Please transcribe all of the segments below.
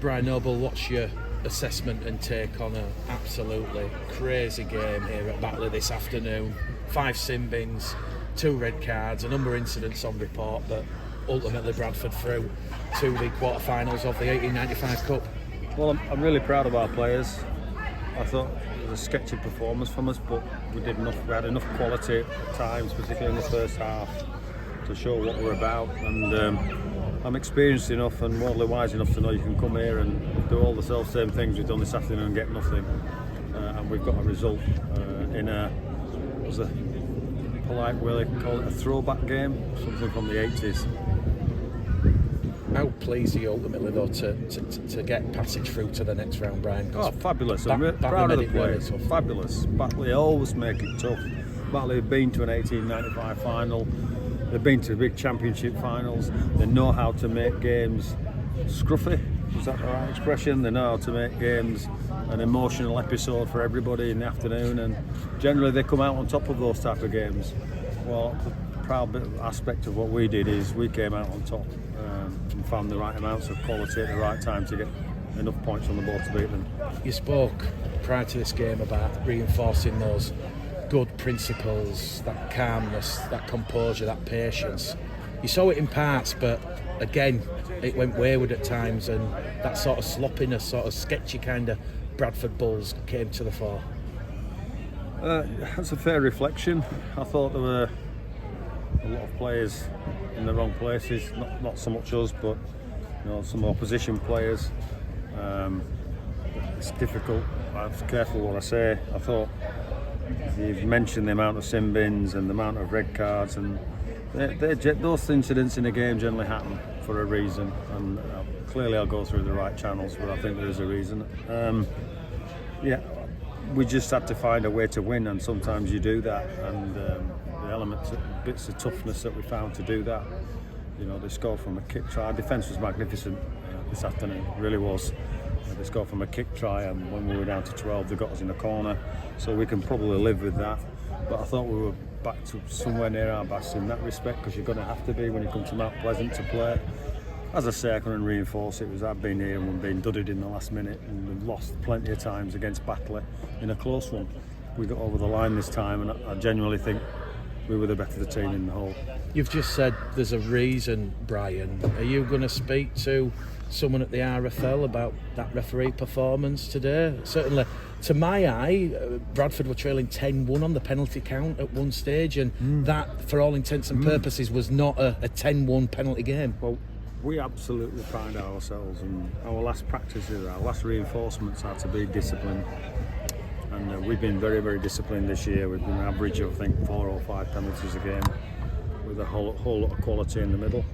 Brian Noble, what's your assessment and take on an absolutely crazy game here at Batley this afternoon? 5 sin bins, 2 red cards, a number of incidents on report, but ultimately Bradford through to the quarter-finals of the 1895 Cup. Well, I'm really proud of our players. I thought it was a sketchy performance from us, but we did enough. We had enough quality at times, particularly in the first half, to show what we're about. And I'm experienced enough and worldly wise enough to know you can come here and do all the same things we've done this afternoon and get nothing. And we've got a result in a polite way they call it a throwback game, something from the 80s. How pleased are you ultimately though to get passage through to the next round, Brian? Oh, fabulous! I'm proud of the players. Fabulous. Batley always make it tough. Batley have been to an 1895 final. They've been to big championship finals. They know how to make games scruffy. Is that the right expression? They know how to make games an emotional episode for everybody in the afternoon, and generally they come out on top of those type of games. Well, the proud bit aspect of what we did is we came out on top and found the right amounts of quality at the right time to get enough points on the board to beat them. You spoke prior to this game about reinforcing those good principles, that calmness, that composure, that patience. You saw it in parts, but again, it went wayward at times, and that sort of sloppiness, sort of sketchy kind of Bradford Bulls came to the fore. That's a fair reflection. I thought there were a lot of players in the wrong places, not so much us, but some opposition players. It's difficult. I'm careful what I say. I thought you've mentioned the amount of sin bins and the amount of red cards, and those incidents in a game generally happen for a reason, and clearly I'll go through the right channels, but I think there is a reason. We just had to find a way to win, and sometimes you do that, and the elements, bits of toughness that we found to do that. They scored from a kick try. Our defence was magnificent this afternoon, it really was. They scored from a kick try, and when we were down to 12 they got us in the corner, so we can probably live with that. But I thought we were back to somewhere near our best in that respect, because you're going to have to be when you come to Mount Pleasant to play. As I say, I couldn't reinforce it. I've been here and we've been dudded in the last minute, and we've lost plenty of times against Batley in a close one. We got over the line this time, and I genuinely think we were the better team in the whole. You've just said there's a reason, Brian. Are you going to speak to someone at the RFL about that referee performance today? Certainly, to my eye, Bradford were trailing 10-1 on the penalty count at one stage, and that, for all intents and purposes, was not a 10-1 penalty game. Well, we absolutely pride ourselves, and our last practices, our last reinforcements are to be disciplined. And we've been very, very disciplined this year. We've been an average of, I think, 4 or 5 penalties a game, with a whole lot of quality in the middle.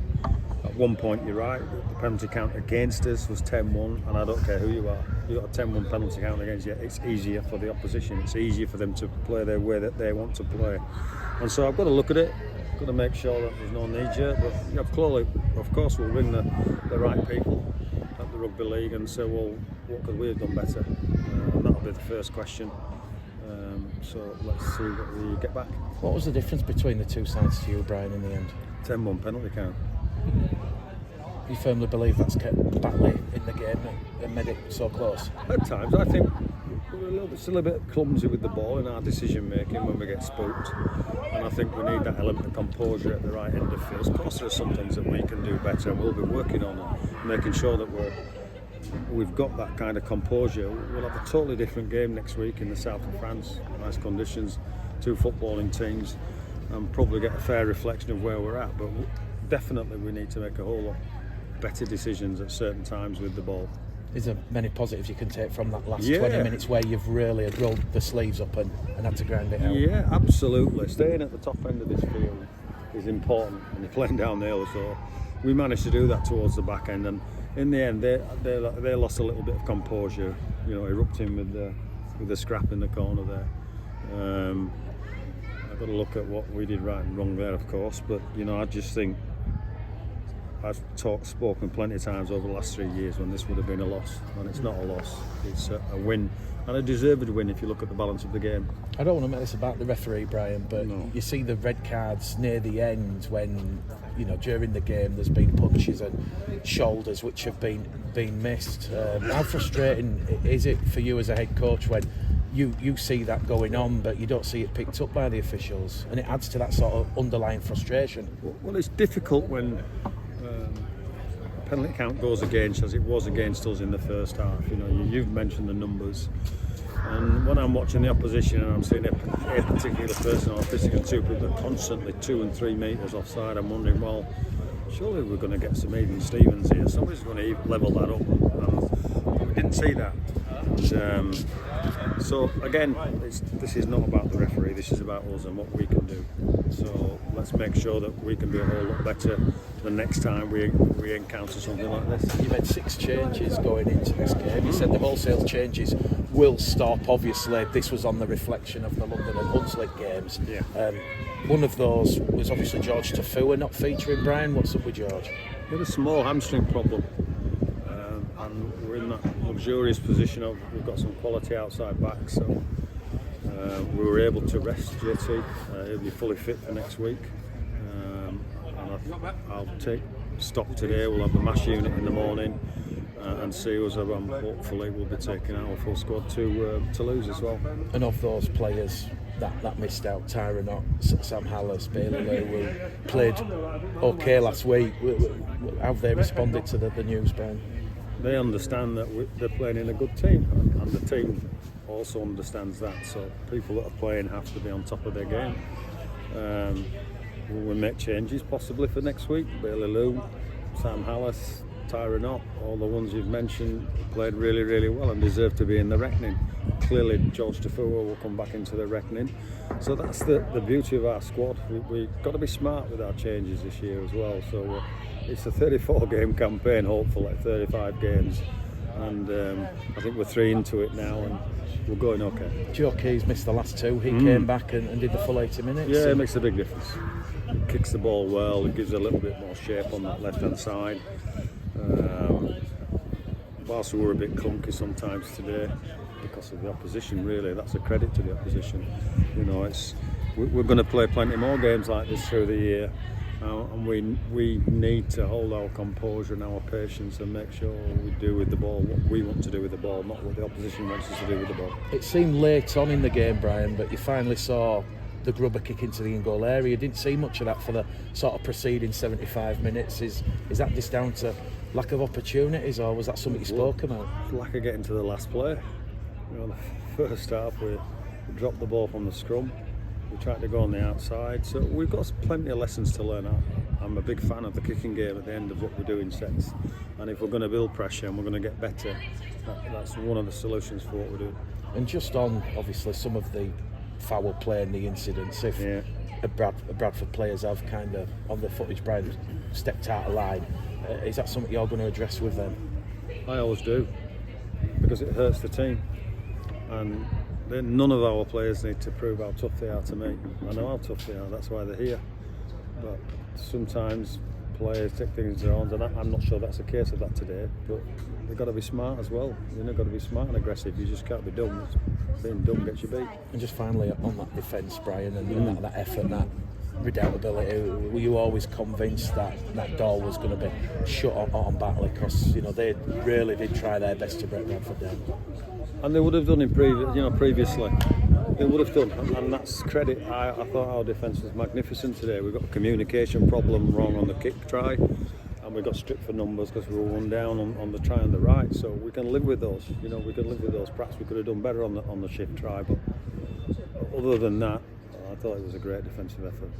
At one point, you're right, the penalty count against us was 10-1, and I don't care who you are. You've got a 10-1 penalty count against you, it's easier for the opposition. It's easier for them to play their way that they want to play. And so I've got to look at it, got to make sure that there's no knee-jerk, but of course we'll ring the right people at the Rugby League and say, well, what could we have done better? And that'll be the first question. So let's see what we get back. What was the difference between the two sides to you, Brian, in the end? 10-1 penalty count. You firmly believe that's kept Batley in the game and made it so close? At times, I think we're still a bit clumsy with the ball in our decision making when we get spooked, and I think we need that element of composure at the right end of field. Of course, there are some things that we can do better, and we'll be working on it, making sure that we've got that kind of composure. We'll have a totally different game next week in the south of France, nice conditions, 2 footballing teams, and probably get a fair reflection of where we're at. But definitely we need to make a whole lot better decisions at certain times with the ball. Is there many positives you can take from that last 20 minutes where you've really rolled the sleeves up and had to grind it out? Yeah, absolutely. Staying at the top end of this field is important when you're playing down the hill, so we managed to do that towards the back end, and in the end they lost a little bit of composure, erupting with the scrap in the corner there. I've got to look at what we did right and wrong there, of course, but I just think I've spoken plenty of times over the last 3 years when this would have been a loss, and it's not a loss. It's a win and a deserved win if you look at the balance of the game. I don't want to make this about the referee, Brian, but No. you see the red cards near the end when, during the game there's been punches and shoulders which have been missed. How frustrating is it for you as a head coach when you see that going on but you don't see it picked up by the officials, and it adds to that sort of underlying frustration? Well, it's difficult when a penalty count goes against, as it was against us in the first half. You've mentioned the numbers, and when I'm watching the opposition and I'm seeing a particular person or physical two people that are constantly 2 and 3 metres offside, I'm wondering, well, surely we're going to get some even Stevens here. Somebody's going to level that up. And we didn't see that. So again, this is not about the referee. This is about us and what we can do. So let's make sure that we can be a whole lot better the next time we encounter something like this. You made 6 changes going into this game. You said the wholesale changes will stop. Obviously, this was on the reflection of the London and Hunslet games. Yeah. One of those was obviously George Tafua not featuring. Brian, what's up with George? He had a small hamstring problem, and we're in that luxurious position of we've got some quality outside backs, so we were able to rest JT. He'll be fully fit for next week, and I'll take stock today. We'll have the mash unit in the morning and see us around. Hopefully we'll be taking our full squad to Toulouse as well. And of those players that missed out, Tyron Ott, Sam Hallas, Bailey Lou, who played okay last week, how have they responded to the news, Ben? They understand that they're playing in a good team, and the team also understands that. So people that are playing have to be on top of their game. We'll make changes possibly for next week. Bailey Lou, Sam Hallas, Tyron Ott, all the ones you've mentioned played really, really well and deserve to be in the reckoning. Clearly George Tafua will come back into the reckoning. So that's the beauty of our squad. We've got to be smart with our changes this year as well. So it's a 34 game campaign, hopefully 35 games, and I think we're 3 into it now and we're going okay. Joe Keys missed the last 2. He came back and did the full 80 minutes. Yeah, it makes a big difference. It kicks the ball well, it gives a little bit more shape on that left hand side. Whilst we were a bit clunky sometimes today because of the opposition, really, that's a credit to the opposition. We're going to play plenty more games like this through the year, and we need to hold our composure and our patience and make sure we do with the ball what we want to do with the ball, not what the opposition wants us to do with the ball. It seemed late on in the game, Brian, but you finally saw the grubber kick into the in-goal area. You didn't see much of that for the sort of preceding 75 minutes. Is that just down to lack of opportunities, or was that something you spoke about? Lack of getting to the last play. The first half we dropped the ball from the scrum. We tried to go on the outside, so we've got plenty of lessons to learn. I'm a big fan of the kicking game at the end of what we do in sets, and if we're going to build pressure and we're going to get better, that's one of the solutions for what we're doing. And just on obviously some of the foul play and the incidents, if a Bradford players have kind of on the footage, Brian, stepped out of line, is that something you're going to address with them? I always do, because it hurts the team, and then none of our players need to prove how tough they are to me. I know how tough they are, that's why they're here. But sometimes players take things in their own, and I'm not sure that's the case of that today, but they've got to be smart as well. You've got to be smart and aggressive, you just can't be dumb. Being dumb gets you beat. And just finally on that defence, Brian, and that effort, that redoubtability, were you always convinced that that door was going to be shut on Batley? Because they really did try their best to break Bradford down. And they would have done in previously. They would have done, and that's credit. I thought our defence was magnificent today. We've got a communication problem wrong on the kick try, and we got stripped for numbers because we were 1 down on the try on the right. So we can live with those. We can live with those. Perhaps we could have done better on the shift try, but other than that, I thought it was a great defensive effort.